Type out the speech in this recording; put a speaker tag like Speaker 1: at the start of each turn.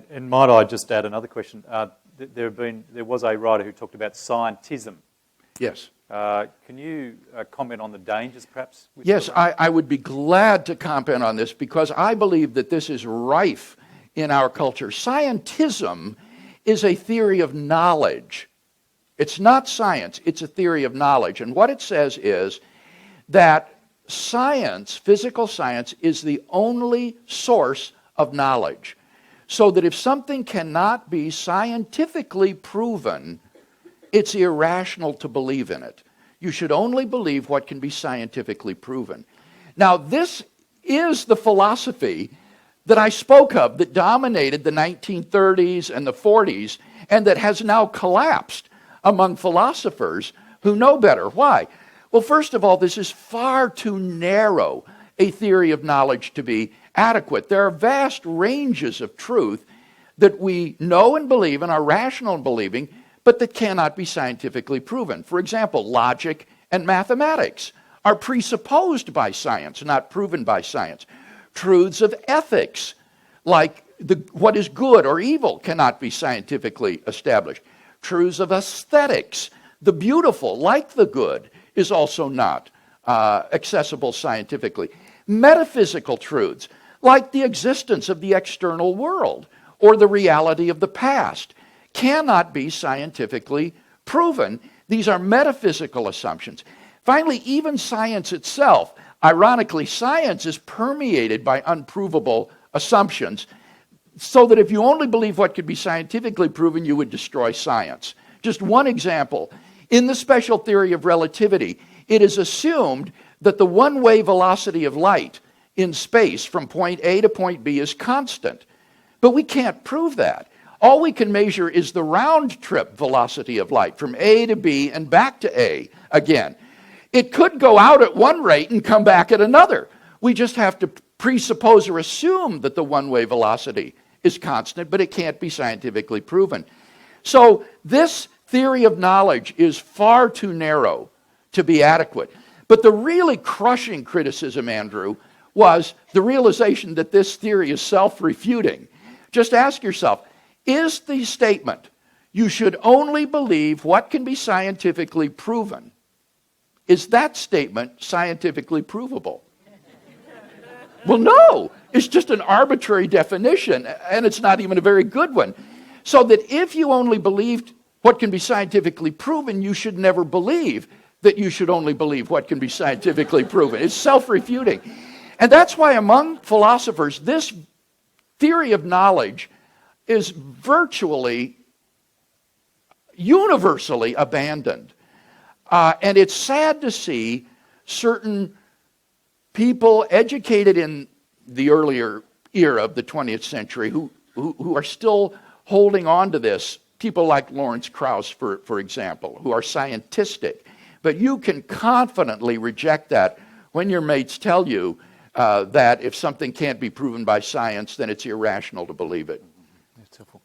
Speaker 1: And might I just add another question? There was a writer who talked about scientism.
Speaker 2: Yes.
Speaker 1: Can you comment on the dangers, perhaps?
Speaker 2: Yes, I would be glad to comment on this because I believe that this is rife in our culture. Scientism is a theory of knowledge. It's not science, it's a theory of knowledge. And what it says is that science, physical science, is the only source of knowledge. So that if something cannot be scientifically proven, it's irrational to believe in it. You should only believe what can be scientifically proven. Now, this is the philosophy that I spoke of that dominated the 1930s and the 40s and that has now collapsed among philosophers who know better. Why? Well, first of all, this is far too narrow a theory of knowledge to be adequate. There are vast ranges of truth that we know and believe and are rational in believing, but that cannot be scientifically proven. For example, logic and mathematics are presupposed by science, not proven by science. Truths of ethics, like what is good or evil, cannot be scientifically established. Truths of aesthetics, the beautiful, like the good, is also not accessible scientifically. Metaphysical truths, like the existence of the external world or the reality of the past, cannot be scientifically proven. These are metaphysical assumptions. Finally, even science itself, ironically, science is permeated by unprovable assumptions, so that if you only believe what could be scientifically proven, you would destroy science. Just one example. In the special theory of relativity, it is assumed that the one-way velocity of light in space from point A to point B is constant. But we can't prove that. All we can measure is the round-trip velocity of light from A to B and back to A again. It could go out at one rate and come back at another. We just have to presuppose or assume that the one-way velocity is constant, but it can't be scientifically proven. So this theory of knowledge is far too narrow to be adequate. But the really crushing criticism, Andrew, was the realization that this theory is self-refuting. Just ask yourself, is the statement, you should only believe what can be scientifically proven, is that statement scientifically provable? Well, no. It's just an arbitrary definition, and it's not even a very good one. So that if you only believed what can be scientifically proven, you should never believe that you should only believe what can be scientifically proven. It's self-refuting. And that's why among philosophers, this theory of knowledge is virtually, universally abandoned. And it's sad to see certain people educated in the earlier era of the 20th century who are still holding on to this. People like Lawrence Krauss, for example, who are scientistic. But you can confidently reject that when your mates tell you that if something can't be proven by science, then it's irrational to believe it.
Speaker 1: That's helpful.